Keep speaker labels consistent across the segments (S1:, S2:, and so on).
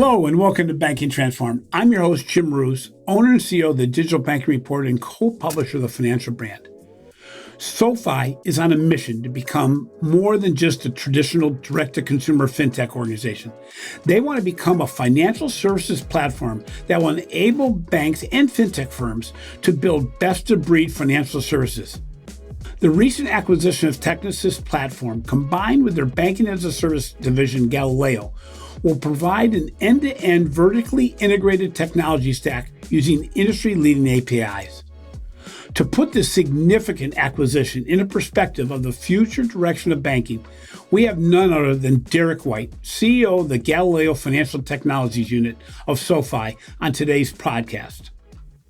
S1: Hello and welcome to Banking Transformed. I'm your host, Jim Roos, owner and CEO of the Digital Banking Report and co-publisher of the Financial Brand. SoFi is on a mission to become more than just a traditional direct-to-consumer fintech organization. They want to become a financial services platform that will enable banks and fintech firms to build best-of-breed financial services. The recent acquisition of Technisys platform, combined with their banking-as-a-service division, Galileo, will provide an end-to-end vertically integrated technology stack using industry-leading APIs. To put this significant acquisition in a perspective of the future direction of banking, we have none other than Derek White, CEO of the Galileo Financial Technologies unit of SoFi, on today's podcast.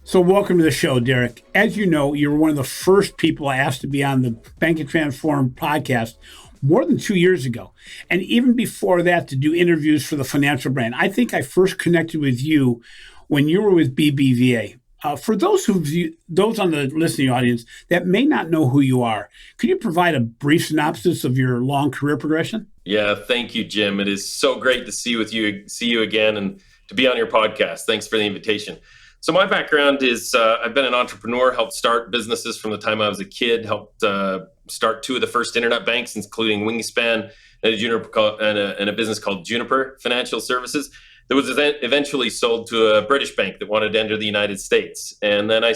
S1: So welcome to the show, Derek. As you know, you were one of the first people I asked to be on the Banking Transformed podcast more than 2 years ago. And even before that, to do interviews for the Financial Brand. I think I first connected with you when you were with BBVA. For those on the listening audience that may not know who you are, could you provide a brief synopsis of your long career progression?
S2: Yeah, thank you, Jim. It is so great to see you again and to be on your podcast. Thanks for the invitation. So my background is I've been an entrepreneur, helped start businesses from the time I was a kid, helped start two of the first internet banks, including Wingspan and a business called Juniper Financial Services that was eventually sold to a British bank that wanted to enter the United States. And then I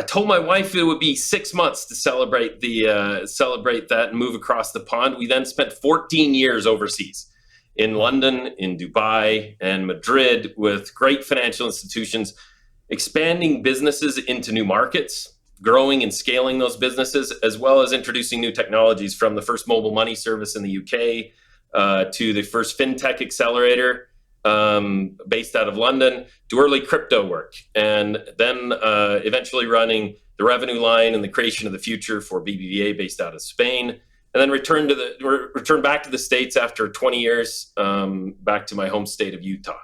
S2: told my wife it would be 6 months to celebrate that and move across the pond. We then spent 14 years overseas, in London, in Dubai, and Madrid, with great financial institutions, expanding businesses into new markets, growing and scaling those businesses, as well as introducing new technologies, from the first mobile money service in the UK to the first fintech accelerator based out of London, to early crypto work, and then eventually running the revenue line and the creation of the future for BBVA based out of Spain. And then returned back to the States after 20 years, back to my home state of Utah.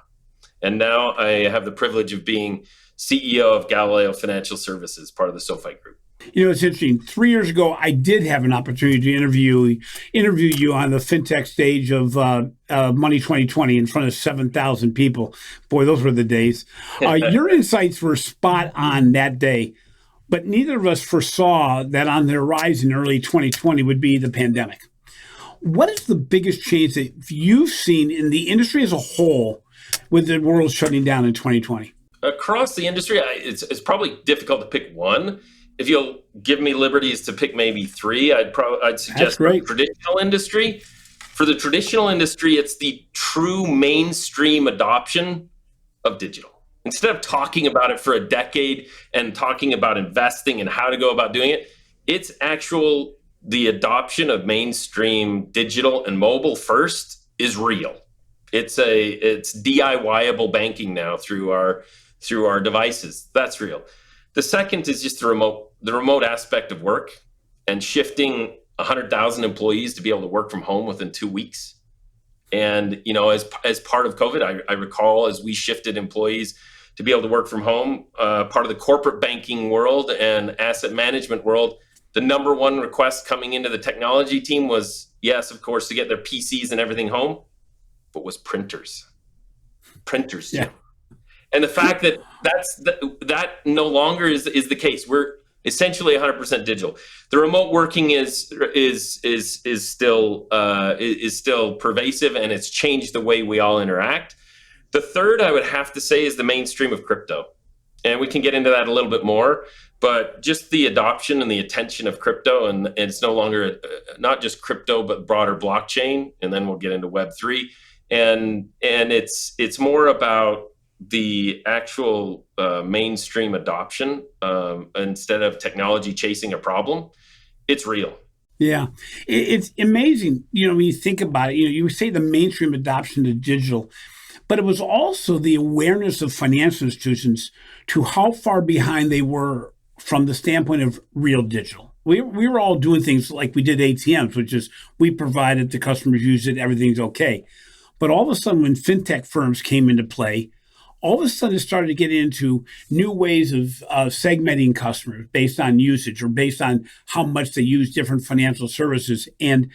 S2: And now I have the privilege of being CEO of Galileo Financial Services, part of the SoFi group.
S1: You know, it's interesting. 3 years ago, I did have an opportunity to interview you on the fintech stage of Money 2020 in front of 7,000 people. Boy, those were the days. Your insights were spot on that day. But neither of us foresaw that on the horizon in early 2020 would be the pandemic. What is the biggest change that you've seen in the industry as a whole with the world shutting down in 2020?
S2: Across the industry, it's probably difficult to pick one. If you'll give me liberties to pick maybe three, I'd suggest the traditional industry. For the traditional industry, it's the true mainstream adoption of digital. Instead of talking about it for a decade and talking about investing and how to go about doing it, it's the adoption of mainstream digital and mobile first is real. It's DIY-able banking now through our devices. That's real. The second is just the remote aspect of work, and shifting 100,000 employees to be able to work from home within 2 weeks. And as part of COVID, I recall as we shifted employees to be able to work from home, part of the corporate banking world and asset management world, the number one request coming into the technology team was, yes, of course, to get their PCs and everything home, but was printers. Printers, yeah. And the fact that no longer is the case. We're essentially 100% digital. The remote working is still pervasive, and it's changed the way we all interact. The third, I would have to say, is the mainstream of crypto. And we can get into that a little bit more, but just the adoption and the attention of crypto, and it's no longer not just crypto, but broader blockchain. And then we'll get into Web3. And it's more about the actual mainstream adoption instead of technology chasing a problem. It's real.
S1: Yeah, it's amazing. When you think about it, you say the mainstream adoption to digital, but it was also the awareness of financial institutions to how far behind they were from the standpoint of real digital. We were all doing things like we did ATMs, which is we provided, the customers use it, everything's okay. But all of a sudden, when fintech firms came into play, all of a sudden it started to get into new ways of segmenting customers based on usage or based on how much they use different financial services. And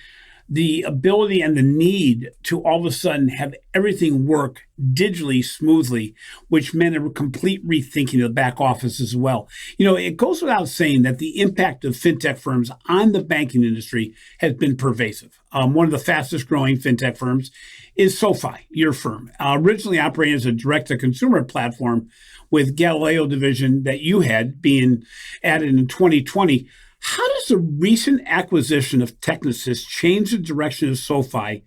S1: the ability and the need to all of a sudden have everything work digitally smoothly, which meant a complete rethinking of the back office as well. It goes without saying that the impact of fintech firms on the banking industry has been pervasive. One of the fastest growing fintech firms is SoFi, your firm. Originally operating as a direct-to-consumer platform with Galileo division that you had being added in 2020. How does the recent acquisition of Technisys change the direction of SoFi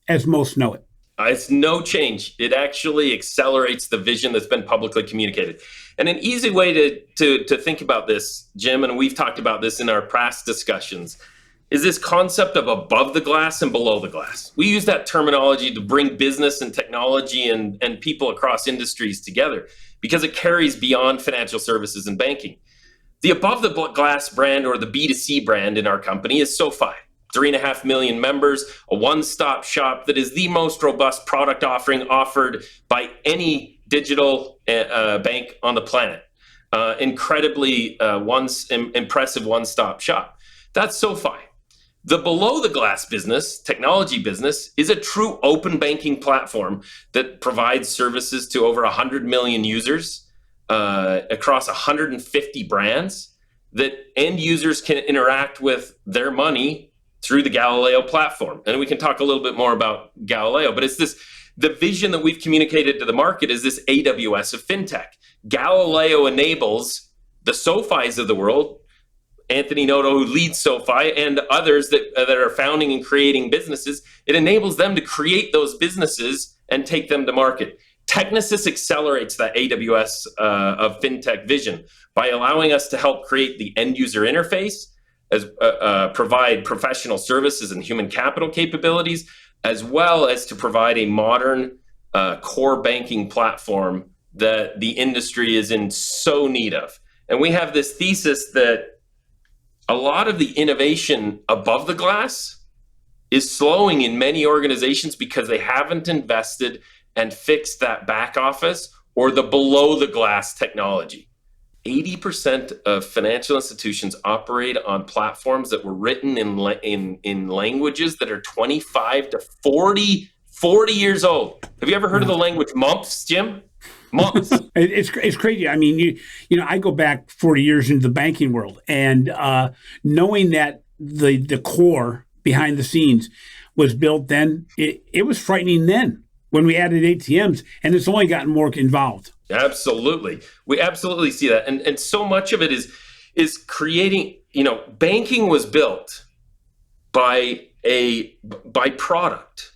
S1: as most know it?
S2: It's no change. It actually accelerates the vision that's been publicly communicated. And an easy way to think about this, Jim, and we've talked about this in our past discussions, is this concept of above the glass and below the glass. We use that terminology to bring business and technology and people across industries together because it carries beyond financial services and banking. The above the glass brand, or the B2C brand in our company, is SoFi. 3.5 million members, a one-stop shop that is the most robust product offering offered by any digital bank on the planet. Incredibly impressive one-stop shop. That's SoFi. The below the glass business, technology business, is a true open banking platform that provides services to over 100 million users across 150 brands that end users can interact with their money through the Galileo platform. And we can talk a little bit more about Galileo, but it's the vision that we've communicated to the market is this AWS of fintech. Galileo enables the SoFis of the world, Anthony Noto, who leads SoFi, and others that are founding and creating businesses. It enables them to create those businesses and take them to market. Technisys accelerates that AWS of fintech vision by allowing us to help create the end user interface, as provide professional services and human capital capabilities, as well as to provide a modern core banking platform that the industry is in so need of. And we have this thesis that a lot of the innovation above the glass is slowing in many organizations because they haven't invested and fixed that back office or the below the glass technology. 80% of financial institutions operate on platforms that were written in languages that are 25 to 40 years old. Have you ever heard of the language mumps, Jim? Mumps.
S1: It's crazy. I mean, I go back 40 years into the banking world, and knowing that the core behind the scenes was built then, it was frightening then when we added ATMs, and it's only gotten more involved.
S2: Absolutely. We absolutely see that. And so much of it is creating, banking was built by product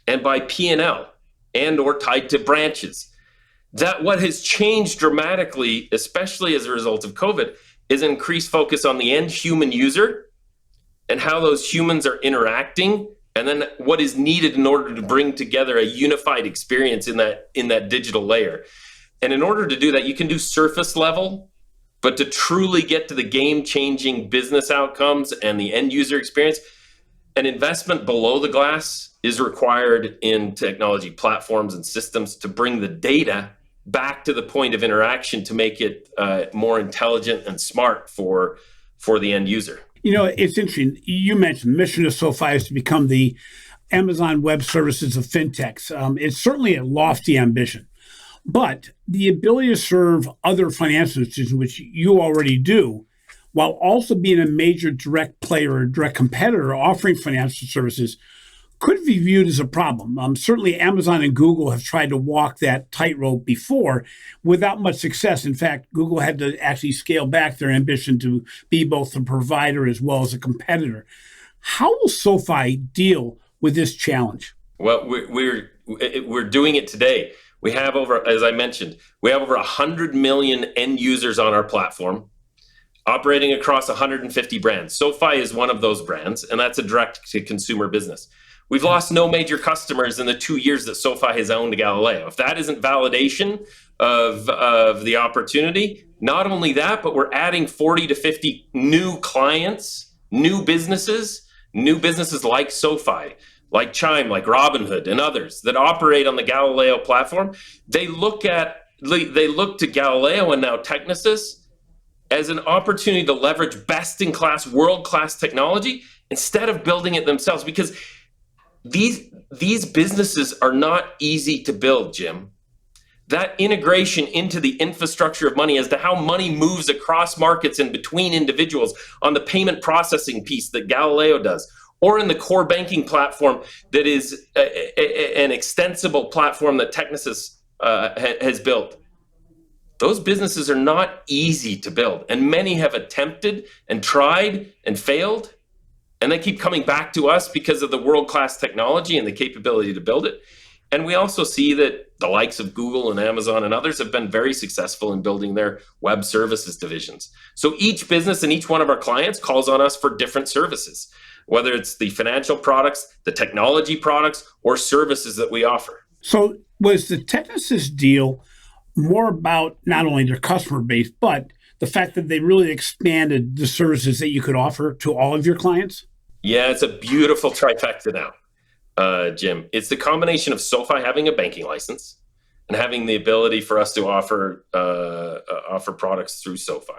S2: and by P&L and or tied to branches. That what has changed dramatically, especially as a result of COVID, is an increased focus on the end human user and how those humans are interacting, and then what is needed in order to bring together a unified experience in that digital layer. And in order to do that, you can do surface level, but to truly get to the game-changing business outcomes and the end user experience, an investment below the glass is required in technology platforms and systems to bring the data back to the point of interaction to make it more intelligent and smart for the end user.
S1: It's interesting. You mentioned the mission of SoFi is to become the Amazon Web Services of fintechs. It's certainly a lofty ambition, but the ability to serve other financial institutions, which you already do, while also being a major direct player or direct competitor offering financial services, could be viewed as a problem. Certainly, Amazon and Google have tried to walk that tightrope before without much success. In fact, Google had to actually scale back their ambition to be both a provider as well as a competitor. How will SoFi deal with this challenge?
S2: Well, we're doing it today. We have as I mentioned, we have over 100 million end users on our platform, operating across 150 brands. SoFi is one of those brands, and that's a direct-to-consumer business. We've lost no major customers in the 2 years that SoFi has owned Galileo. If that isn't validation of the opportunity, not only that, but we're adding 40 to 50 new clients, new businesses like SoFi, like Chime, like Robinhood, and others that operate on the Galileo platform. They look to Galileo and now Technisys as an opportunity to leverage best-in-class, world-class technology instead of building it themselves, because these businesses are not easy to build, Jim. That integration into the infrastructure of money as to how money moves across markets and between individuals on the payment processing piece that Galileo does, or in the core banking platform that is an extensible platform that Technisys has built. Those businesses are not easy to build, and many have attempted and tried and failed, and they keep coming back to us because of the world-class technology and the capability to build it. And we also see that the likes of Google and Amazon and others have been very successful in building their web services divisions. So each business and each one of our clients calls on us for different services, whether it's the financial products, the technology products, or services that we offer.
S1: So was the Technisys deal more about not only their customer base, but the fact that they really expanded the services that you could offer to all of your clients?
S2: Yeah, it's a beautiful trifecta now, Jim. It's the combination of SoFi having a banking license and having the ability for us to offer products through SoFi.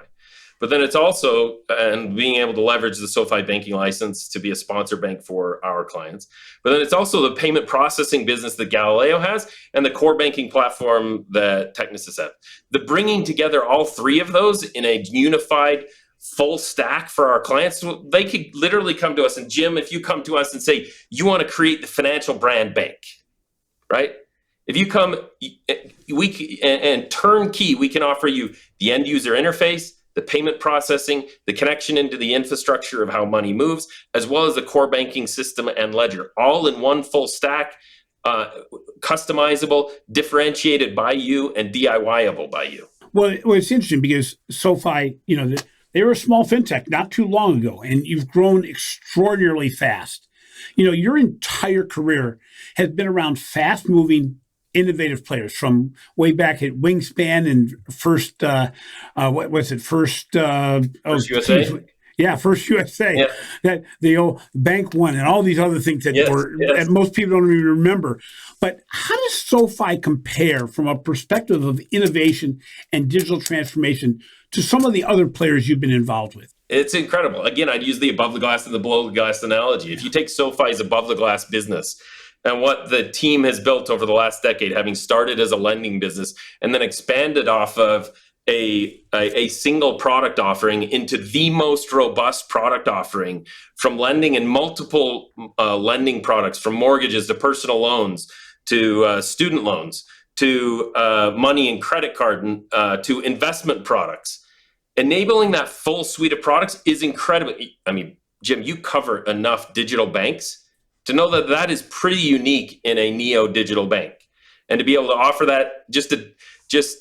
S2: But then it's also and being able to leverage the SoFi banking license to be a sponsor bank for our clients. But then it's also the payment processing business that Galileo has and the core banking platform that Technisys has. The bringing together all three of those in a unified full stack for our clients, so they could literally come to us. And Jim, if you come to us and say, you want to create the financial brand bank, right? If you come, and turnkey, we can offer you the end user interface, the payment processing, the connection into the infrastructure of how money moves, as well as the core banking system and ledger, all in one full stack, customizable, differentiated by you, and DIY-able by you.
S1: Well, it's interesting because SoFi, they were a small fintech not too long ago, and you've grown extraordinarily fast. Your entire career has been around fast-moving, innovative players from way back at Wingspan and First,
S2: First USA?
S1: Yeah, First USA.
S2: Yeah.
S1: That the old Bank One and all these other things that that most people don't even remember. But how does SoFi compare from a perspective of innovation and digital transformation to some of the other players you've been involved with?
S2: It's incredible. Again, I'd use the above the glass and the below the glass analogy. If you take SoFi's above the glass business and what the team has built over the last decade, having started as a lending business and then expanded off of a single product offering into the most robust product offering, from lending and multiple lending products, from mortgages to personal loans to student loans to money and credit card to investment products. Enabling that full suite of products is incredible. I mean, Jim, you cover enough digital banks to know that that is pretty unique in a neo-digital bank. And to be able to offer that just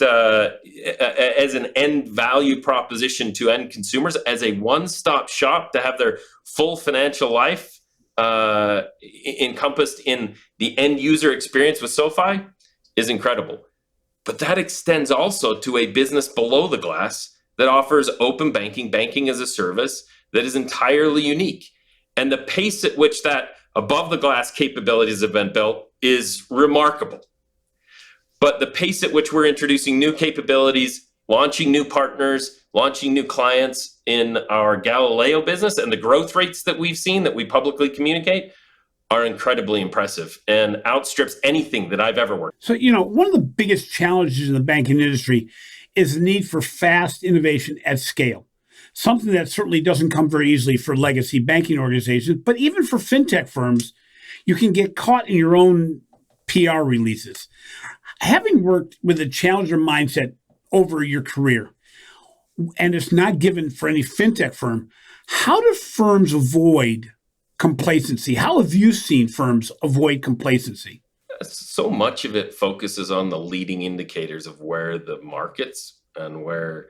S2: as an end value proposition to end consumers, as a one-stop shop to have their full financial life encompassed in the end user experience with SoFi is incredible. But that extends also to a business below the glass that offers open banking as a service that is entirely unique. And the pace at which that above the glass capabilities have been built is remarkable. But the pace at which we're introducing new capabilities, launching new partners, launching new clients in our Galileo business, and the growth rates that we've seen that we publicly communicate are incredibly impressive and outstrips anything that I've ever worked.
S1: So, one of the biggest challenges in the banking industry is the need for fast innovation at scale, something that certainly doesn't come very easily for legacy banking organizations, but even for fintech firms, you can get caught in your own PR releases. Having worked with a challenger mindset over your career, and it's not given for any fintech firm, how do firms avoid complacency? How have you seen firms avoid complacency?
S2: So much of it focuses on the leading indicators of where the markets and where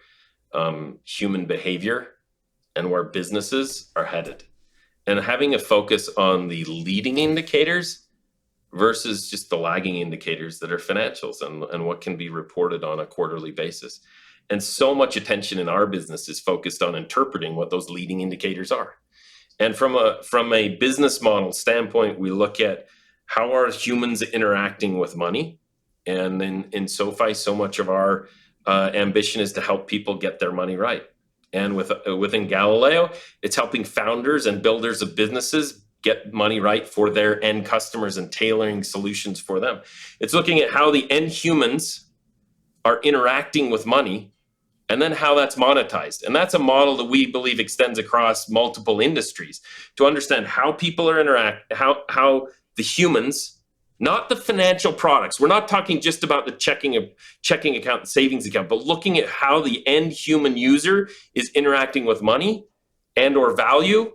S2: human behavior and where businesses are headed. And having a focus on the leading indicators versus just the lagging indicators that are financials and what can be reported on a quarterly basis. And so much attention in our business is focused on interpreting what those leading indicators are. And from a business model standpoint, we look at how are humans interacting with money. And in SoFi, so much of our ambition is to help people get their money right. And within Galileo, it's helping founders and builders of businesses get money right for their end customers and tailoring solutions for them. It's looking at how the end humans are interacting with money and then how that's monetized. And that's a model that we believe extends across multiple industries to understand how people are how the humans, not the financial products. We're not talking just about the checking account and savings account, but looking at how the end human user is interacting with money and or value,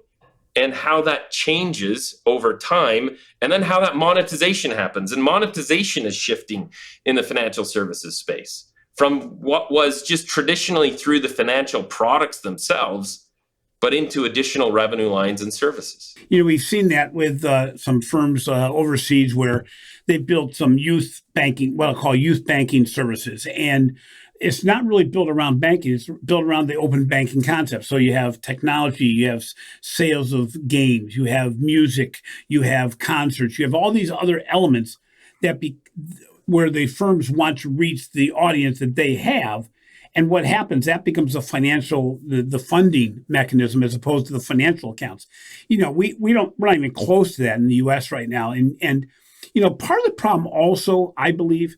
S2: and how that changes over time, and then how that monetization happens. And monetization is shifting in the financial services space from what was just traditionally through the financial products themselves, but into additional revenue lines and services.
S1: We've seen that with some firms overseas where they've built some youth banking, what I call youth banking services. And it's not really built around banking, it's built around the open banking concept. So you have technology, you have sales of games, you have music, you have concerts, you have all these other elements that where the firms want to reach the audience that they have. And what happens, that becomes a financial, the funding mechanism as opposed to the financial accounts. We're not even close to that in the US right now. And part of the problem also, I believe,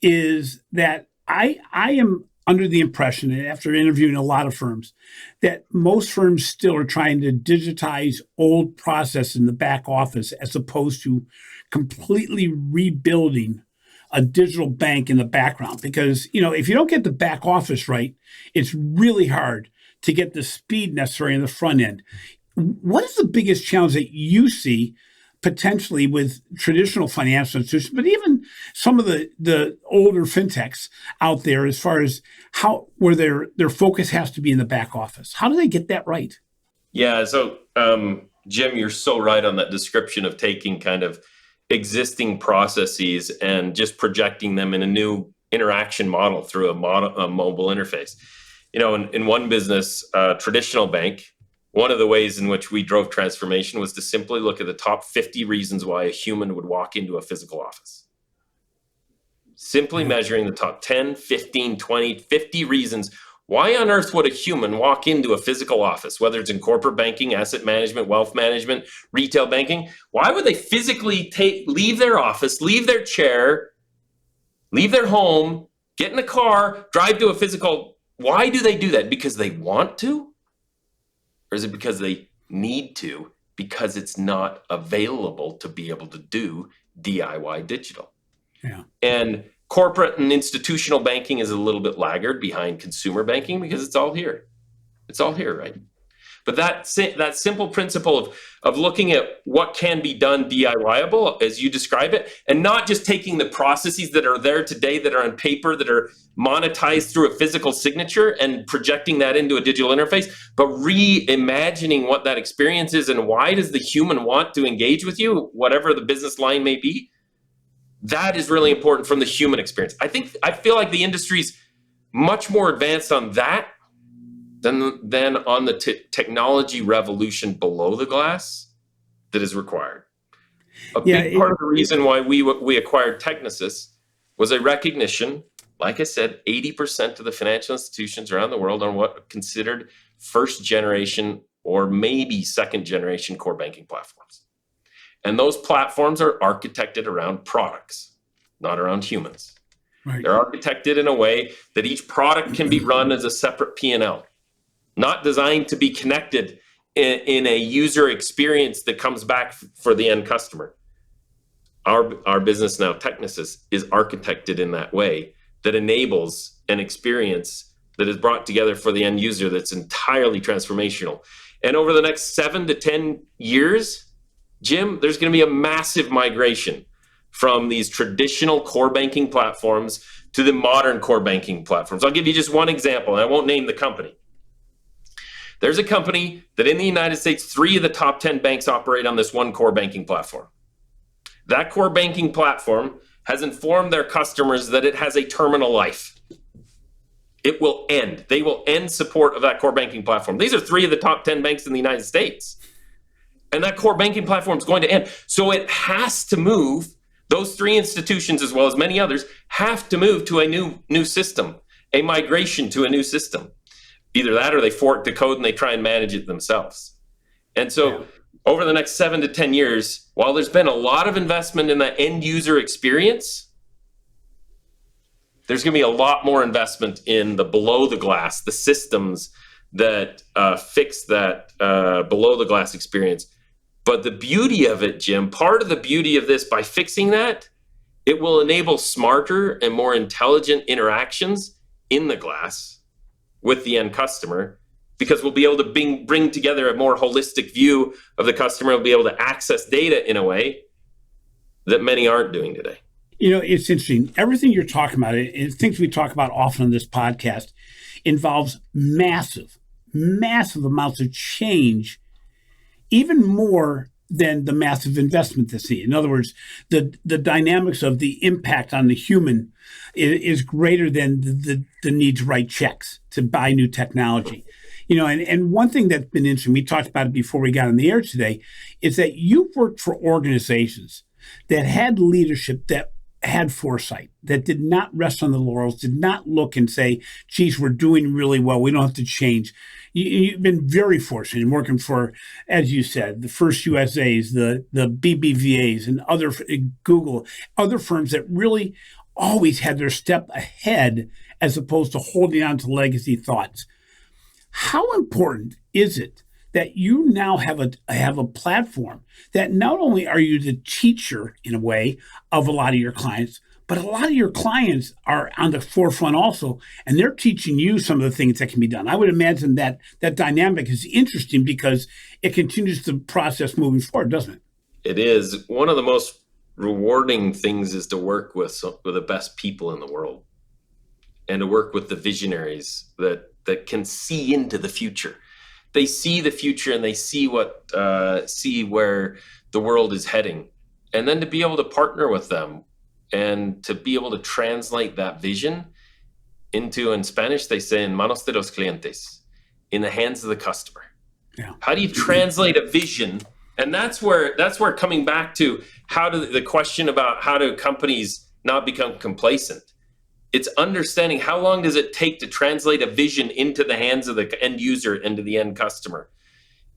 S1: is that I am under the impression, after interviewing a lot of firms, that most firms still are trying to digitize old process in the back office as opposed to completely rebuilding a digital bank in the background. Because, if you don't get the back office right, it's really hard to get the speed necessary in the front end. What is the biggest challenge that you see potentially with traditional financial institutions, but even some of the older fintechs out there, as far as where their focus has to be in the back office? How do they get that right?
S2: Yeah, so Jim, you're so right on that description of taking kind of existing processes and just projecting them in a new interaction model through a mobile interface. In one business, traditional bank, one of the ways in which we drove transformation was to simply look at the top 50 reasons why a human would walk into a physical office. Simply measuring the top 10, 15, 20, 50 reasons. Why on earth would a human walk into a physical office, whether it's in corporate banking, asset management, wealth management, retail banking? Why would they physically leave their office, leave their chair, leave their home, get in a car, drive to a physical? Why do they do that? Because they want to? Or is it because they need to, because it's not available to be able to do DIY digital?
S1: Yeah. And
S2: corporate and institutional banking is a little bit laggard behind consumer banking because it's all here. It's all here, right? But that simple principle of looking at what can be done DIY-able, as you describe it, and not just taking the processes that are there today that are on paper, that are monetized through a physical signature and projecting that into a digital interface, but reimagining what that experience is and why does the human want to engage with you, whatever the business line may be. That is really important from the human experience. I feel like the industry's much more advanced on that than on the technology revolution below the glass that is required. A big part of the reason why we acquired Technisys was a recognition, like I said, 80% of the financial institutions around the world are what are considered first generation or maybe second generation core banking platforms. And those platforms are architected around products, not around humans. Right. They're architected in a way that each product can be run as a separate P&L, not designed to be connected in a user experience that comes back for the end customer. Our business now, Technisys, is architected in that way that enables an experience that is brought together for the end user that's entirely transformational. And over the next 7 to 10 years, Jim, there's going to be a massive migration from these traditional core banking platforms to the modern core banking platforms. I'll give you just one example, and I won't name the company. There's a company that in the United States, 3 of the top 10 banks operate on this one core banking platform. That core banking platform has informed their customers that it has a terminal life. It will end. They will end support of that core banking platform. These are 3 of the top 10 banks in the United States. And that core banking platform is going to end. So it has to move. Those 3 institutions, as well as many others, have to move to a new system, a migration to a new system. Either that or they fork the code and they try and manage it themselves. And so over the next 7 to 10 years, while there's been a lot of investment in the end user experience, there's going to be a lot more investment in the below the glass, the systems that fix that below the glass experience. But the beauty of it, Jim, part of the beauty of this, by fixing that, it will enable smarter and more intelligent interactions in the glass with the end customer, because we'll be able to bring together a more holistic view of the customer. We'll be able to access data in a way that many aren't doing today.
S1: It's interesting. Everything you're talking about, and things we talk about often on this podcast, involves massive amounts of change, even more than the massive investment that's needed. In other words, the dynamics of the impact on the human is greater than the need to write checks to buy new technology. And one thing that's been interesting, we talked about it before we got on the air today, is that you've worked for organizations that had leadership that had foresight, that did not rest on the laurels, did not look and say, geez, we're doing really well, we don't have to change. You've been very fortunate in working for, as you said, the first USAs, the BBVAs, and other Google, other firms that really always had their step ahead as opposed to holding on to legacy thoughts. How important is it that you now have a platform that not only are you the teacher, in a way, of a lot of your clients, but a lot of your clients are on the forefront also, and they're teaching you some of the things that can be done. I would imagine that dynamic is interesting because it continues the process moving forward, doesn't it?
S2: It is. One of the most rewarding things is to work with the best people in the world, and to work with the visionaries that can see into the future. They see the future and they see where the world is heading, and then to be able to partner with them and to be able to translate that vision into, in Spanish they say, en manos de los clientes, in the hands of the customer. Yeah. How do you translate a vision? And that's where coming back to the question about how do companies not become complacent. It's understanding how long does it take to translate a vision into the hands of the end user, into the end customer.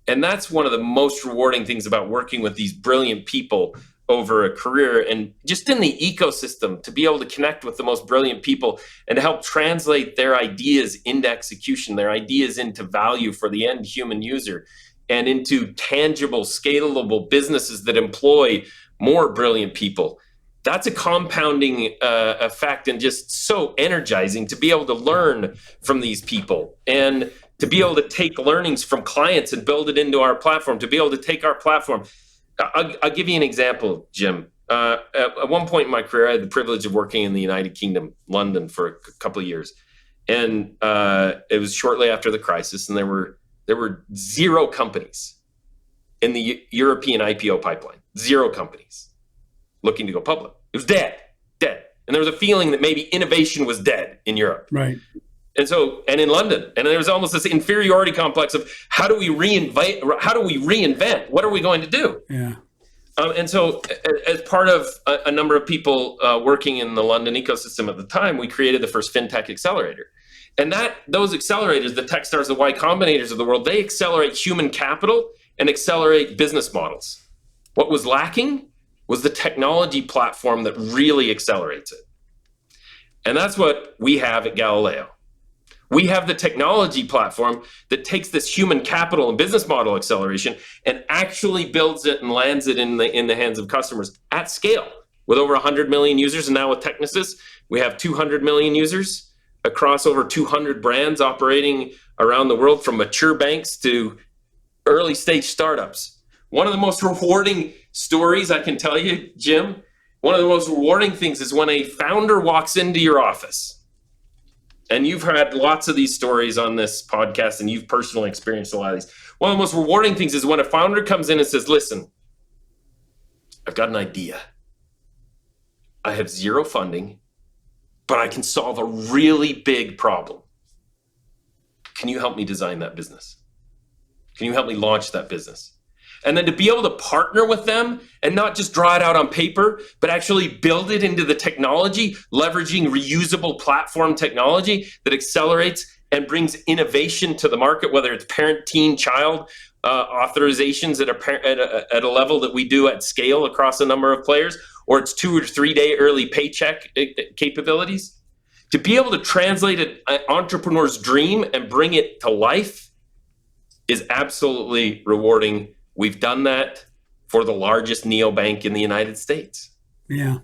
S2: And that's one of the most rewarding things about working with these brilliant people over a career, and just in the ecosystem, to be able to connect with the most brilliant people and to help translate their ideas into execution, their ideas into value for the end human user, and into tangible, scalable businesses that employ more brilliant people. That's a compounding effect, and just so energizing to be able to learn from these people and to be able to take learnings from clients and build it into our platform, to be able to take our platform. I'll give you an example, Jim. At one point in my career, I had the privilege of working in the United Kingdom, London, for a couple of years. And it was shortly after the crisis, and there were 0 companies in the European IPO pipeline, 0 companies looking to go public. It was dead. And there was a feeling that maybe innovation was dead in Europe.
S1: Right.
S2: And in London, and there was almost this inferiority complex of how do we reinvent? What are we going to do?
S1: Yeah.
S2: And so, as part of a number of people working in the London ecosystem at the time, we created the first fintech accelerator. And those accelerators, the Techstars, the Y Combinators of the world, they accelerate human capital and accelerate business models. What was lacking was the technology platform that really accelerates it. And that's what we have at Galileo. We have the technology platform that takes this human capital and business model acceleration and actually builds it and lands it in the hands of customers at scale, with over 100 million users. And now with Technisys, we have 200 million users across over 200 brands operating around the world, from mature banks to early stage startups. One of the most rewarding stories I can tell you, Jim, one of the most rewarding things is when a founder walks into your office. And you've had lots of these stories on this podcast, and you've personally experienced a lot of these. One of the most rewarding things is when a founder comes in and says, listen, I've got an idea. I have 0 funding, but I can solve a really big problem. Can you help me design that business? Can you help me launch that business? And then to be able to partner with them and not just draw it out on paper, but actually build it into the technology, leveraging reusable platform technology that accelerates and brings innovation to the market, whether it's parent, teen, child authorizations at a level that we do at scale across a number of players, or it's 2 or 3 day early paycheck capabilities. To be able to translate an entrepreneur's dream and bring it to life is absolutely rewarding. We've done that for the largest neobank in the United States.
S1: Yeah.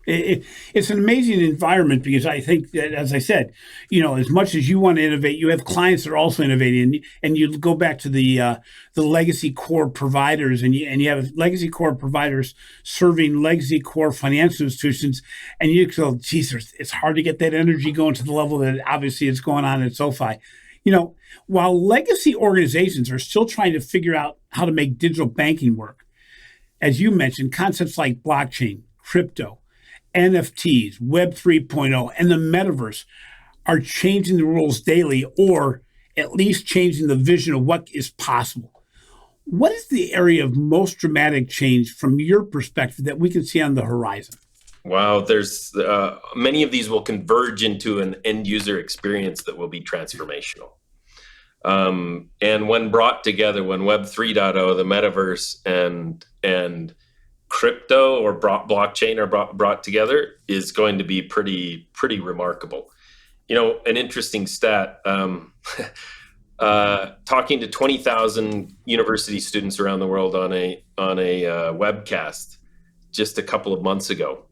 S1: It's an amazing environment because I think that, as I said, as much as you want to innovate, you have clients that are also innovating, and you go back to the legacy core providers, and you have legacy core providers serving legacy core financial institutions, and you go, geez, it's hard to get that energy going to the level that obviously it's going on at SoFi. While legacy organizations are still trying to figure out how to make digital banking work, as you mentioned, concepts like blockchain, crypto, NFTs, Web 3.0, and the metaverse are changing the rules daily, or at least changing the vision of what is possible. What is the area of most dramatic change from your perspective that we can see on the horizon?
S2: Wow, there's many of these will converge into an end user experience that will be transformational. And when brought together, when Web 3.0, the metaverse, and crypto or blockchain are brought together, is going to be pretty remarkable. An interesting stat, talking to 20,000 university students around the world on a webcast just a couple of months ago,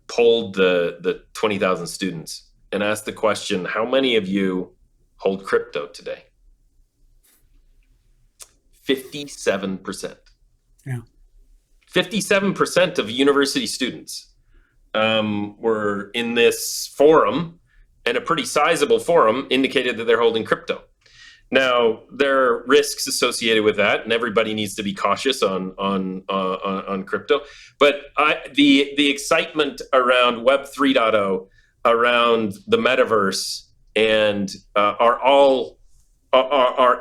S2: polled the 20,000 students and asked the question, how many of you hold crypto today? 57%.
S1: Yeah.
S2: 57% of university students were in this forum, and a pretty sizable forum indicated that they're holding crypto. Now, there are risks associated with that, and everybody needs to be cautious on crypto. But the excitement around Web 3.0, around the metaverse, and are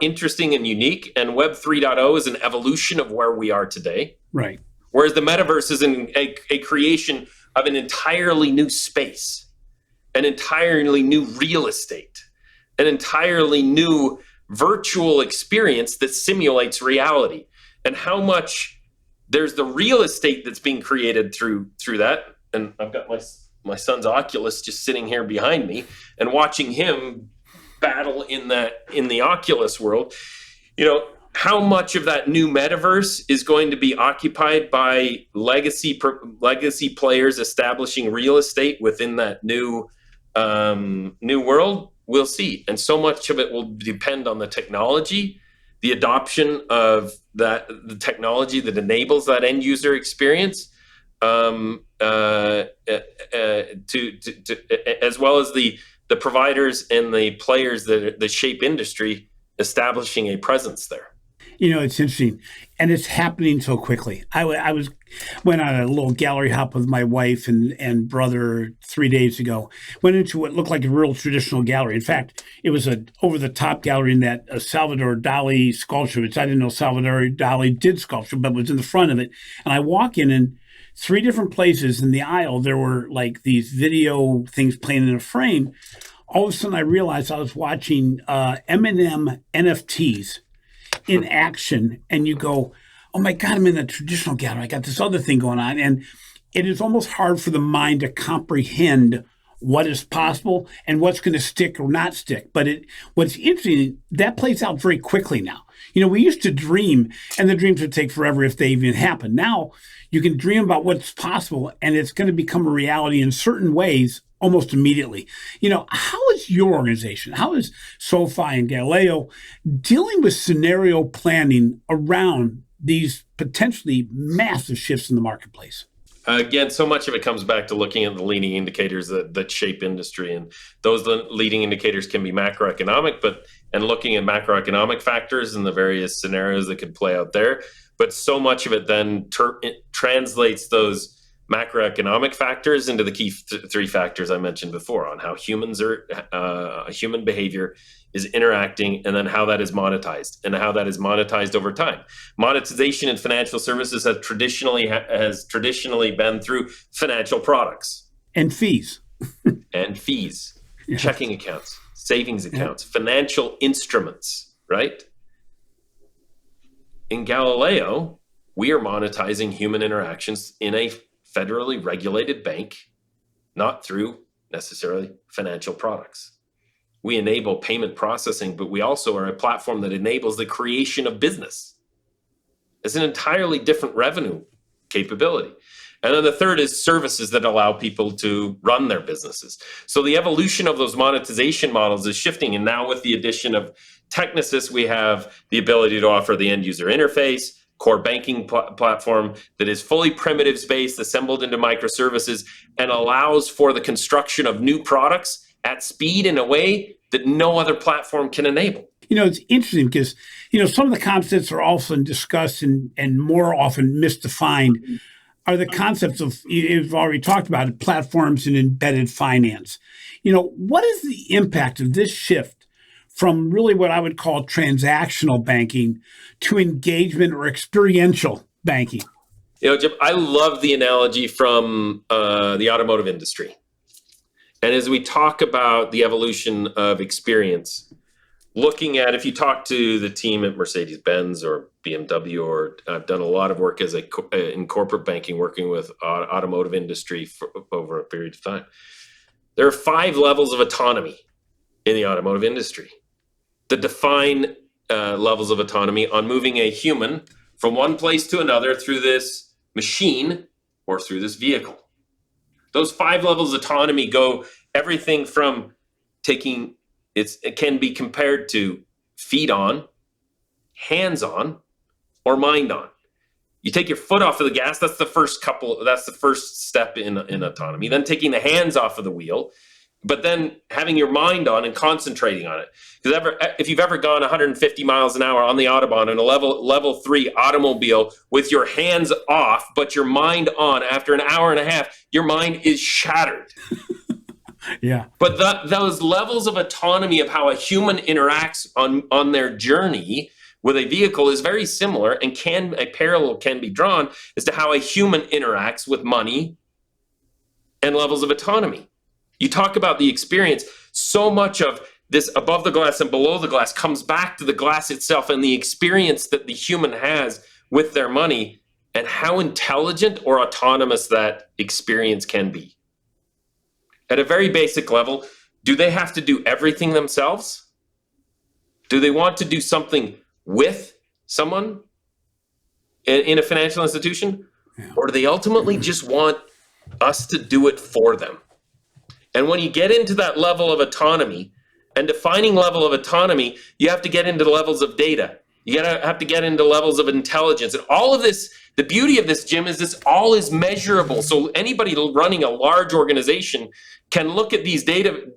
S2: interesting and unique. And Web 3.0 is an evolution of where we are today.
S1: Right.
S2: Whereas the metaverse is a creation of an entirely new space, an entirely new real estate, an entirely new virtual experience that simulates reality. And how much there's the real estate that's being created through that. And I've got my son's Oculus just sitting here behind me, and watching him battle in the Oculus world. How much of that new metaverse is going to be occupied by legacy players establishing real estate within that new world? We'll see. And so much of it will depend on the technology, the adoption of the technology that enables that end user experience, as well as the providers and the players that shape industry establishing a presence there.
S1: It's interesting, and it's happening so quickly. I went on a little gallery hop with my wife and brother 3 days ago. Went into what looked like a real traditional gallery. In fact, it was an over-the-top gallery in that Salvador Dali sculpture, which I didn't know Salvador Dali did sculpture, but was in the front of it. And I walk in, and 3 different places in the aisle, there were like these video things playing in a frame. All of a sudden, I realized I was watching M&M NFTs in action, and you go, oh my God, I'm in a traditional gallery. I got this other thing going on. And it is almost hard for the mind to comprehend what is possible and what's going to stick or not stick. But what's interesting, that plays out very quickly now. We used to dream, and the dreams would take forever if they even happen. Now you can dream about what's possible, and it's going to become a reality in certain ways almost immediately. How is your organization, how is SoFi and Galileo dealing with scenario planning around these potentially massive shifts in the marketplace?
S2: Again, so much of it comes back to looking at the leading indicators that shape industry. And those leading indicators can be macroeconomic, and looking at macroeconomic factors and the various scenarios that could play out there. But so much of it then translates those macroeconomic factors into the key 3 factors I mentioned before, on how human behavior is interacting, and then how that is monetized, and how that is monetized over time. Monetization in financial services has traditionally been through financial products
S1: and fees.
S2: Yes. Checking accounts, savings accounts, financial instruments, right? In Galileo, we are monetizing human interactions in a federally regulated bank, not through necessarily financial products. We enable payment processing, but we also are a platform that enables the creation of business. It's an entirely different revenue capability. And then the third is services that allow people to run their businesses. So the evolution of those monetization models is shifting. And now with the addition of Technisys, we have the ability to offer the end user interface, core banking platform that is fully primitives based, assembled into microservices, and allows for the construction of new products at speed in a way that no other platform can enable.
S1: It's interesting because, some of the concepts are often discussed and more often misdefined are the concepts of, you've already talked about it, platforms and embedded finance. What is the impact of this shift from really what I would call transactional banking to engagement or experiential banking?
S2: Jim, I love the analogy from the automotive industry. And as we talk about the evolution of experience, looking at, if you talk to the team at Mercedes-Benz or BMW, or I've done a lot of work in corporate banking, working with automotive industry for over a period of time. There are 5 levels of autonomy in the automotive industry that define levels of autonomy on moving a human from one place to another through this machine or through this vehicle. Those 5 levels of autonomy go everything from taking, it can be compared to feet on, hands on, or mind on. You take your foot off of the gas, that's the first step in autonomy. Then taking the hands off of the wheel, but then having your mind on and concentrating on it. Because if you've ever gone 150 miles an hour on the Autobahn in a level 3 automobile with your hands off, but your mind on, after an hour and a half, your mind is shattered.
S1: Yeah.
S2: But those levels of autonomy of how a human interacts on their journey with a vehicle is very similar, and a parallel can be drawn as to how a human interacts with money and levels of autonomy. You talk about the experience, so much of this above the glass and below the glass comes back to the glass itself and the experience that the human has with their money and how intelligent or autonomous that experience can be. At a very basic level, do they have to do everything themselves? Do they want to do something with someone in a financial institution? Yeah. Or do they ultimately just want us to do it for them? And when you get into that level of autonomy, and defining level of autonomy, you have to get into levels of data. You have to get into levels of intelligence. And all of this, the beauty of this, Jim, is this all is measurable. So anybody running a large organization can look at these data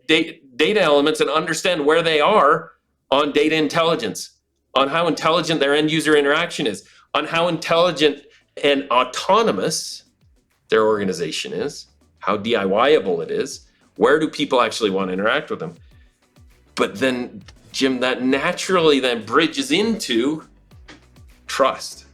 S2: elements and understand where they are on data intelligence, on how intelligent their end user interaction is, on how intelligent and autonomous their organization is, how DIY-able it is, where do people actually want to interact with them. But then, Jim, that naturally then bridges into trust.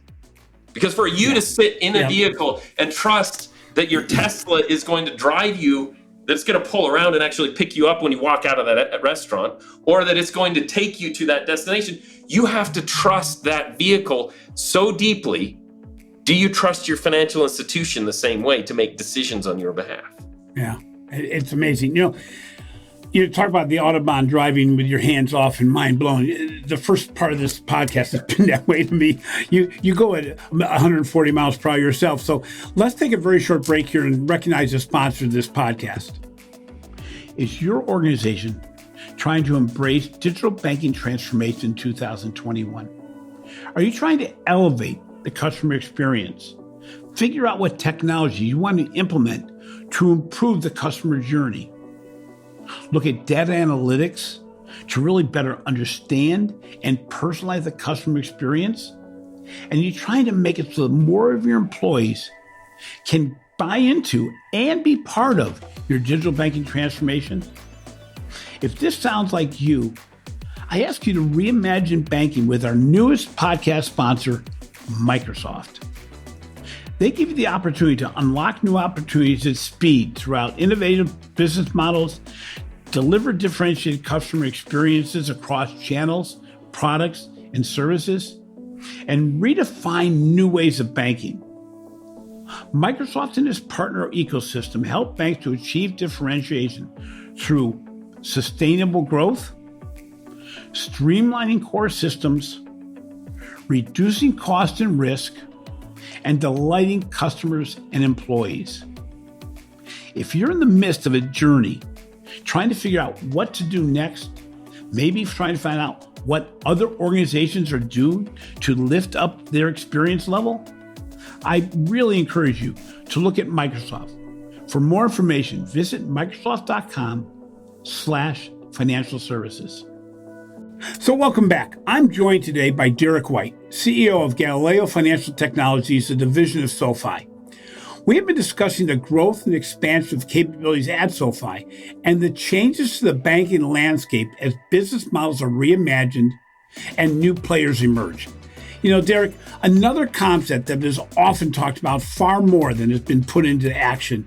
S2: Because for you to sit in a vehicle and trust that your Tesla is going to drive you, that it's going to pull around and actually pick you up when you walk out of that restaurant, or that it's going to take you to that destination, you have to trust that vehicle so deeply. Do you trust your financial institution the same way to make decisions on your behalf?
S1: Yeah, it's amazing. You talk about the Autobahn driving with your hands off and mind blown. The first part of this podcast has been that way to me. You go at 140 miles per hour yourself. So let's take a very short break here and recognize the sponsor of this podcast. Is your organization trying to embrace digital banking transformation in 2021? Are you trying to elevate the customer experience? Figure out what technology you want to implement to improve the customer journey. Look at data analytics to really better understand and personalize the customer experience. And you're trying to make it so that more of your employees can buy into and be part of your digital banking transformation. If this sounds like you, I ask you to reimagine banking with our newest podcast sponsor, Microsoft. They give you the opportunity to unlock new opportunities at speed throughout innovative business models deliver differentiated customer experiences across channels, products, and services, and redefine new ways of banking. Microsoft and its partner ecosystem help banks to achieve differentiation through sustainable growth, streamlining core systems, reducing cost and risk, and delighting customers and employees. If you're in the midst of a journey, trying to figure out what to do next, maybe trying to find out what other organizations are doing to lift up their experience level, I really encourage you to look at Microsoft. For more information, visit Microsoft.com/financial services. So welcome back. I'm joined today by Derek White, CEO of Galileo Financial Technologies, a division of SoFi. We have been discussing the growth and expansion of capabilities at SoFi and the changes to the banking landscape as business models are reimagined and new players emerge. You know, Derek, another concept that is often talked about far more than has been put into action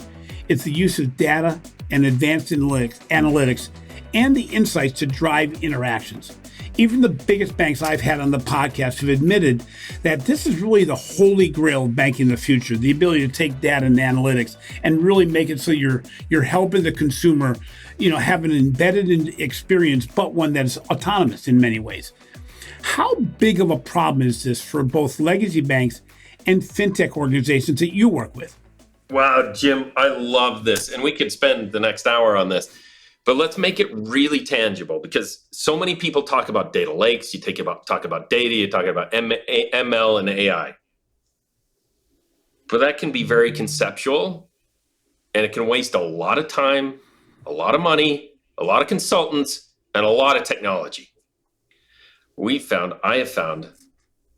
S1: is the use of data and advanced analytics and the insights to drive interactions. Even the biggest banks I've had on the podcast have admitted that this is really the holy grail of banking in the future, the ability to take data and analytics and really make it so you're helping the consumer, have an embedded experience, but one that's autonomous in many ways. How big of a problem is this for both legacy banks and fintech organizations that you work with?
S2: Wow, Jim, I love this. And we could spend the next hour on this. But let's make it really tangible, because so many people talk about data lakes, you talk about data, you talk about ML and AI. But that can be very conceptual, and it can waste a lot of time, a lot of money, a lot of consultants, and a lot of technology. I have found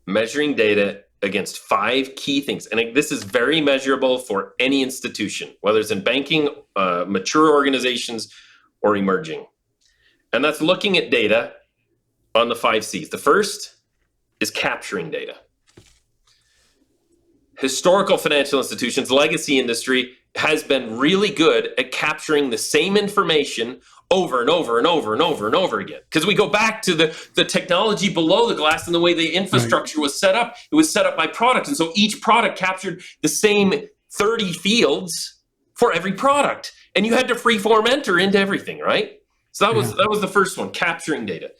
S2: measuring data against 5 key things. And this is very measurable for any institution, whether it's in banking, mature organizations, or emerging. And that's looking at data on the 5 C's. The first is capturing data. Historical financial institutions, legacy industry, has been really good at capturing the same information over and over and over and over and over again. Because we go back to the technology below the glass and the way the infrastructure was set up. It was set up by product. And so each product captured the same 30 fields for every product. And you had to freeform enter into everything, right? So that was the first one, capturing data.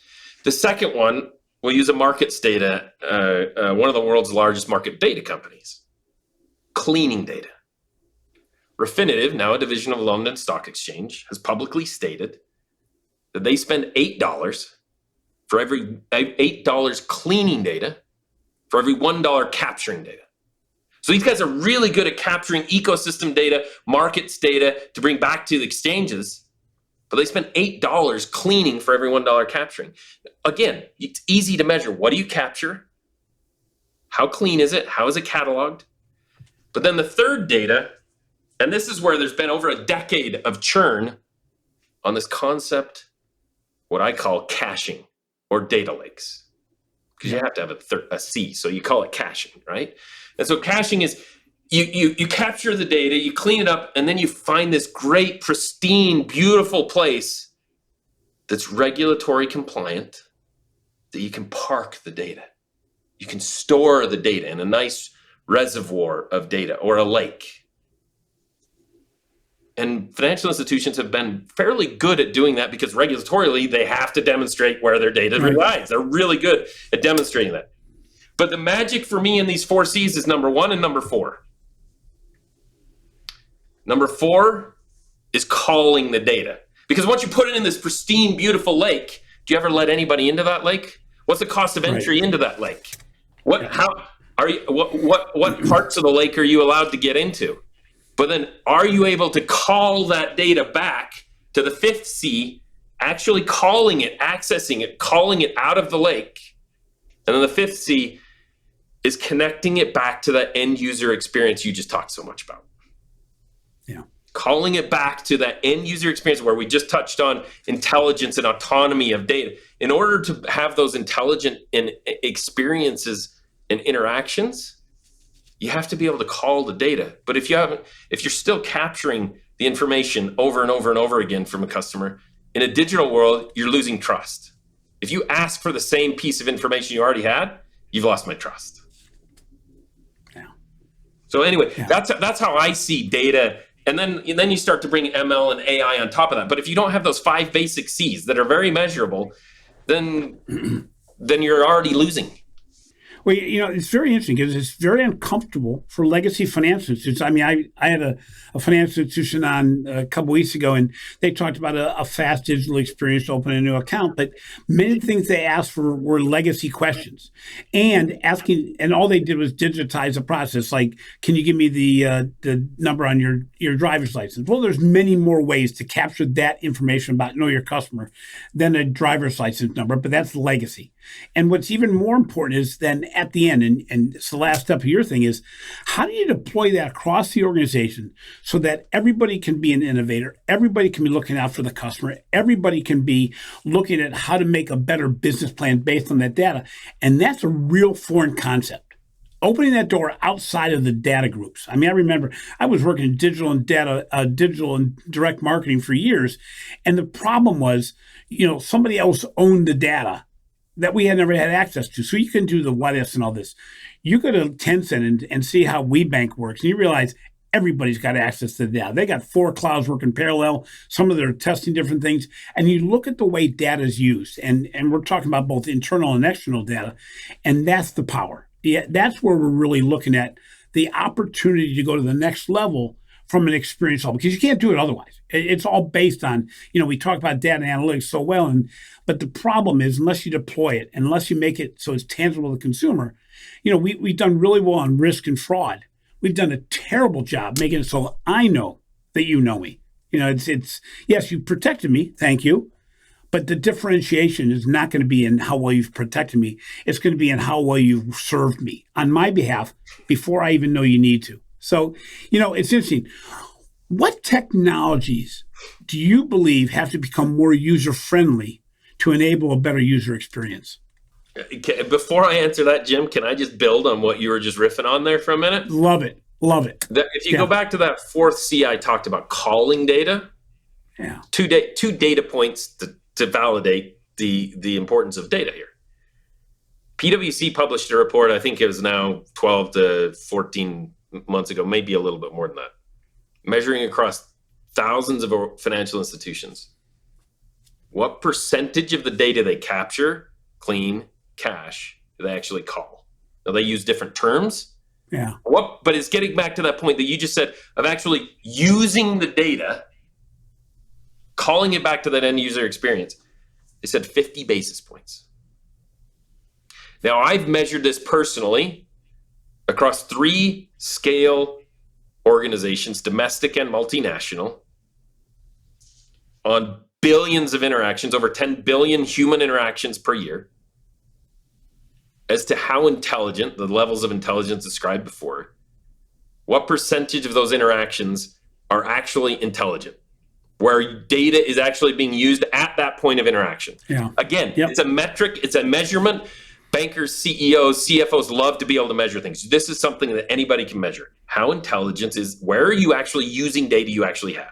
S2: The second one, we'll use a markets data, one of the world's largest market data companies, cleaning data. Refinitiv, now a division of London Stock Exchange, has publicly stated that they spend $8 for every $8 cleaning data for every $1 capturing data. So these guys are really good at capturing ecosystem data, markets data to bring back to the exchanges, but they spend $8 cleaning for every $1 capturing. Again, it's easy to measure. What do you capture? How clean is it? How is it cataloged? But then the third data, and this is where there's been over a decade of churn on this concept, what I call caching or data lakes, because you have to have a C, so you call it caching, right? And so caching is you capture the data, you clean it up, and then you find this great, pristine, beautiful place that's regulatory compliant, that you can park the data. You can store the data in a nice reservoir of data or a lake. And financial institutions have been fairly good at doing that because regulatorily they have to demonstrate where their data resides. They're really good at demonstrating that. But the magic for me in these 4 C's is number 1 and number 4. Number 4 is calling the data. Because once you put it in this pristine, beautiful lake, do you ever let anybody into that lake? What's the cost of entry into that lake? What parts of the lake are you allowed to get into? But then are you able to call that data back to the 5th C, actually calling it, accessing it, calling it out of the lake? And then the 5th C is connecting it back to that end user experience you just talked so much about.
S1: Yeah.
S2: Calling it back to that end user experience where we just touched on intelligence and autonomy of data. In order to have those intelligent experiences and interactions, you have to be able to call the data. But if you're still capturing the information over and over and over again from a customer, In a digital world, you're losing trust. If you ask for the same piece of information you already had, you've lost my trust.
S1: Yeah.
S2: So anyway, that's how I see data. And then you start to bring ML and AI on top of that. But if you don't have those 5 basic C's that are very measurable, then you're already losing.
S1: Well, it's very interesting because it's very uncomfortable for legacy financial institutions. I mean, I had a financial institution on a couple weeks ago, and they talked about a fast digital experience to open a new account. But many things they asked for were legacy questions, and all they did was digitize the process. Like, can you give me the number on your driver's license? Well, there's many more ways to capture that information about know your customer than a driver's license number, but that's legacy. And what's even more important is then at the end, and it's the last step of your thing, is how do you deploy that across the organization so that everybody can be an innovator, everybody can be looking out for the customer, everybody can be looking at how to make a better business plan based on that data. And that's a real foreign concept. Opening that door outside of the data groups. I mean, I remember I was working in digital and direct marketing for years. And the problem was, somebody else owned the data that we had never had access to. So you can do the what ifs and all this. You go to Tencent and see how WeBank works, and you realize everybody's got access to the data. They got 4 clouds working parallel. Some of them are testing different things. And you look at the way data is used, and we're talking about both internal and external data, and that's the power. Yeah, that's where we're really looking at the opportunity to go to the next level from an experience level, because you can't do it otherwise. It's all based on, we talk about data and analytics so well, but the problem is unless you deploy it, unless you make it so it's tangible to the consumer, we've done really well on risk and fraud. We've done a terrible job making it so I know that you know me. It's yes, you protected me, thank you, but the differentiation is not going to be in how well you've protected me. It's going to be in how well you've served me on my behalf before I even know you need to. So, it's interesting. What technologies do you believe have to become more user-friendly to enable a better user experience?
S2: Before I answer that, Jim, can I just build on what you were just riffing on there for a minute?
S1: Love it.
S2: If you go back to that 4th C I talked about, calling data, two data points to validate the importance of data here. PwC published a report, I think it was now 12 to 14 months ago, maybe a little bit more than that, measuring across thousands of financial institutions. What percentage of the data they capture, clean, cash, do they actually call? Now, they use different terms.
S1: Yeah.
S2: But it's getting back to that point that you just said of actually using the data, calling it back to that end user experience. They said 50 basis points. Now, I've measured this personally across 3 scale organizations, domestic and multinational, on billions of interactions, over 10 billion human interactions per year, as to how intelligent, the levels of intelligence described before, what percentage of those interactions are actually intelligent, where data is actually being used at that point of interaction.
S1: Yeah.
S2: Again, It's a metric, it's a measurement. Bankers, CEOs, CFOs love to be able to measure things. This is something that anybody can measure. How intelligent is, where are you actually using data you actually have?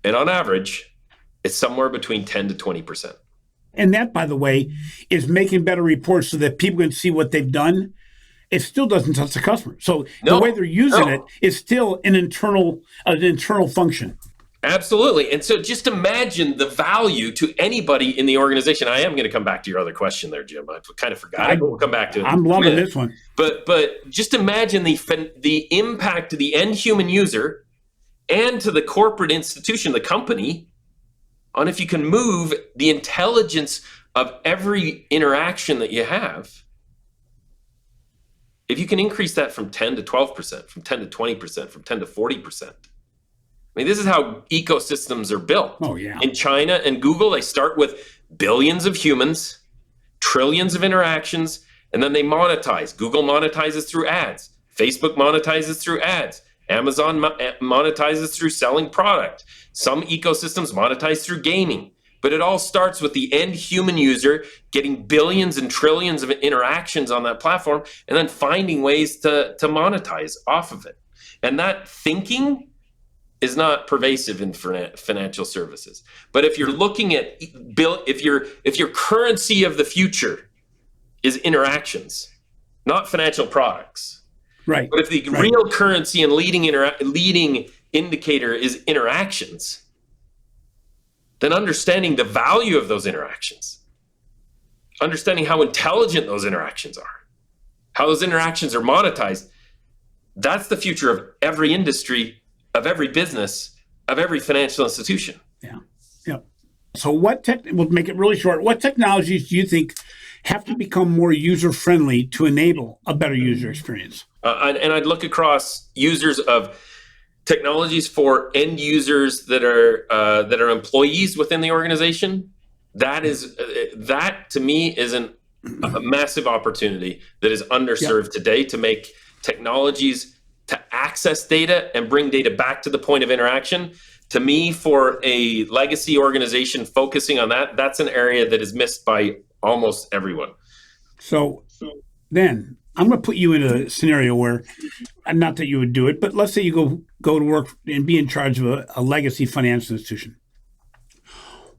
S2: And on average, it's somewhere between 10 to 20%.
S1: And that, by the way, is making better reports so that people can see what they've done. It still doesn't touch the customer. So the way they're using it is still an internal function.
S2: Absolutely. And so just imagine the value to anybody in the organization. I am going to come back to your other question there, Jim. I kind of forgot it, but we'll come back to it.
S1: I'm loving this one.
S2: But just imagine the impact to the end human user and to the corporate institution, the company, on if you can move the intelligence of every interaction that you have. If you can increase that from 10 to 12%, from 10 to 20%, from 10 to 40%. I mean, this is how ecosystems are built.
S1: Oh, yeah.
S2: In China and Google, they start with billions of humans, trillions of interactions, and then they monetize. Google monetizes through ads. Facebook monetizes through ads. Amazon monetizes through selling product. Some ecosystems monetize through gaming. But it all starts with the end human user getting billions and trillions of interactions on that platform and then finding ways to monetize off of it. And that thinking is not pervasive in financial services. But if you're looking at if your currency of the future is interactions, not financial products,
S1: right?
S2: But if the real currency and leading indicator is interactions, then understanding the value of those interactions, understanding how intelligent those interactions are, how those interactions are monetized, that's the future of every industry, of every business, of every financial institution.
S1: Yeah. So we'll make it really short. What technologies do you think have to become more user-friendly to enable a better user experience?
S2: And I'd look across users of technologies for end users that are employees within the organization. That to me is a massive opportunity that is underserved today, to make technologies to access data and bring data back to the point of interaction. To me, for a legacy organization focusing on that, that's an area that is missed by almost everyone.
S1: So then I'm going to put you in a scenario where, not that you would do it, but let's say you go to work and be in charge of a legacy financial institution.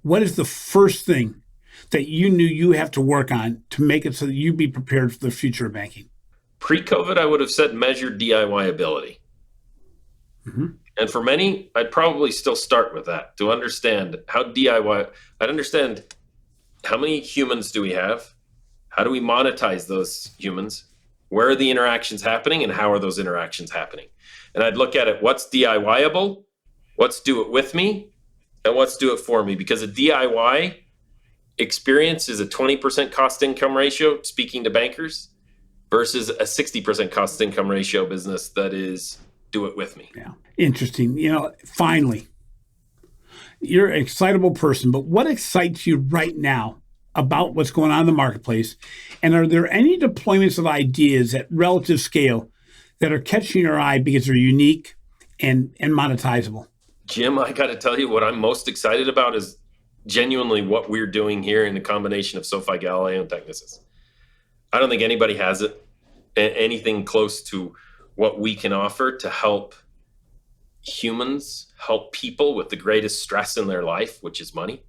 S1: What is the first thing that you knew you have to work on to make it so that you be prepared for the future of banking?
S2: Pre-COVID, I would have said measured DIY ability. Mm-hmm. And for many, I'd probably still start with that, to understand how DIY, I'd understand how many humans do we have? How do we monetize those humans? Where are the interactions happening, and how are those interactions happening? And I'd look at it, what's DIY-able, what's do it with me, and what's do it for me? Because a DIY experience is a 20% cost income ratio, speaking to bankers, versus a 60% cost income ratio business that is do it with me.
S1: Yeah. Interesting. Finally, you're an excitable person, but what excites you right now about what's going on in the marketplace? And are there any deployments of ideas at relative scale that are catching your eye because they're unique and monetizable?
S2: Jim, I got to tell you, what I'm most excited about is genuinely what we're doing here in the combination of SoFi, Galileo, and Technisys. I don't think anybody has anything close to what we can offer to help humans, help people with the greatest stress in their life, which is money.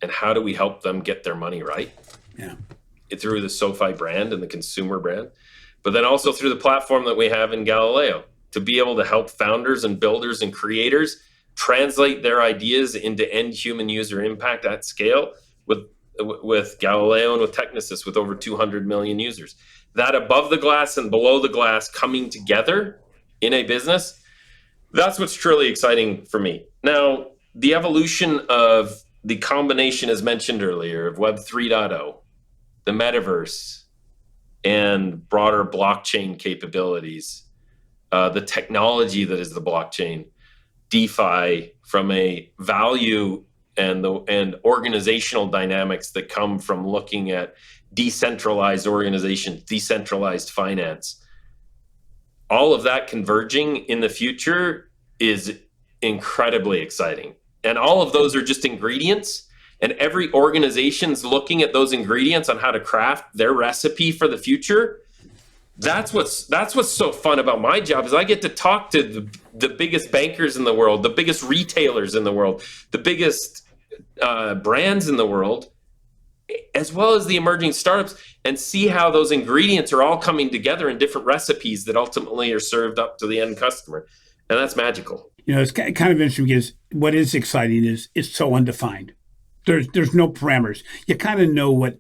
S2: And how do we help them get their money right?
S1: Yeah.
S2: Through the SoFi brand and the consumer brand, but then also through the platform that we have in Galileo, to be able to help founders and builders and creators translate their ideas into end human user impact at scale with Galileo and with Technisys, with over 200 million users. That above the glass and below the glass coming together in a business, that's what's truly exciting for me. Now, the evolution of the combination, as mentioned earlier, of Web 3.0, the metaverse, and broader blockchain capabilities, the technology that is the blockchain, DeFi, from a value and organizational dynamics that come from looking at decentralized organizations, decentralized finance. All of that converging in the future is incredibly exciting. And all of those are just ingredients, and every organization's looking at those ingredients on how to craft their recipe for the future. That's what's so fun about my job, is I get to talk to the biggest bankers in the world, the biggest retailers in the world, the biggest brands in the world, as well as the emerging startups, and see how those ingredients are all coming together in different recipes that ultimately are served up to the end customer. And that's magical.
S1: It's kind of interesting because what is exciting is it's so undefined. There's no parameters. You kind of know what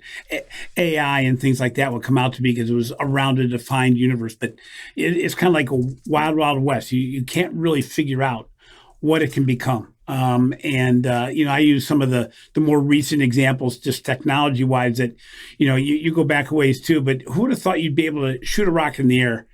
S1: AI and things like that will come out to be because it was around a defined universe, but it's kind of like a wild, wild west. You can't really figure out what it can become. I use some of the more recent examples, just technology wise, that, you go back a ways too, but who would have thought you'd be able to shoot a rocket in the air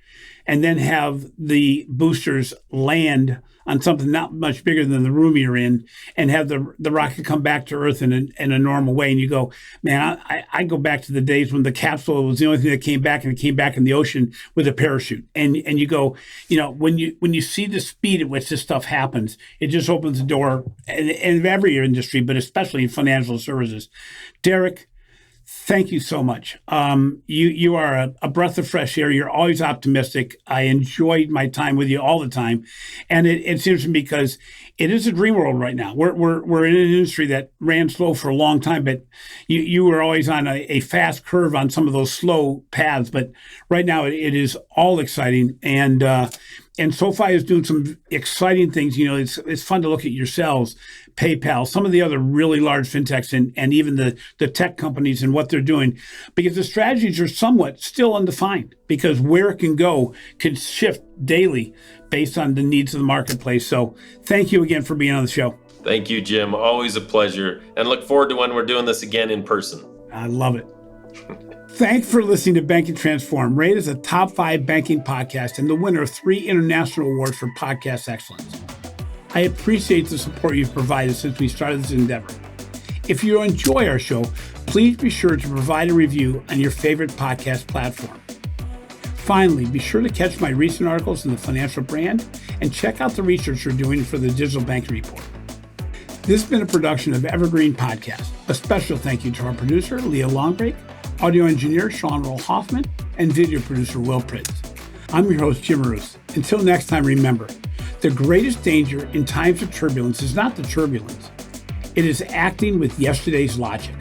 S1: and then have the boosters land on something not much bigger than the room you're in, and have the rocket come back to Earth in a normal way. And you go, man, I go back to the days when the capsule was the only thing that came back, and it came back in the ocean with a parachute. And you go, when you see the speed at which this stuff happens, it just opens the door in every industry, but especially in financial services. Derek, Thank you so much. You are a breath of fresh air. You're always optimistic. I enjoyed my time with you all the time, and it seems to me because it is a dream world right now. We're in an industry that ran slow for a long time, but you were always on a fast curve on some of those slow paths. But right now it is all exciting, and SoFi is doing some exciting things. It's fun to look at yourselves, PayPal, some of the other really large fintechs, and even the tech companies and what they're doing, because the strategies are somewhat still undefined, because where it can go can shift daily based on the needs of the marketplace. So thank you again for being on the show.
S2: Thank you, Jim. Always a pleasure, and look forward to when we're doing this again in person.
S1: I love it. Thanks for listening to Banking Transform, rated as a top 5 banking podcast and the winner of 3 international awards for podcast excellence. I appreciate the support you've provided since we started this endeavor. If you enjoy our show, please be sure to provide a review on your favorite podcast platform. Finally, be sure to catch my recent articles in the Financial Brand and check out the research we're doing for the Digital Banking Report. This has been a production of Evergreen Podcast. A special thank you to our producer, Leah Longbrake, audio engineer, Sean Roll Hoffman, and video producer, Will Pritz. I'm your host, Jim Roos. Until next time, remember, the greatest danger in times of turbulence is not the turbulence. It is acting with yesterday's logic.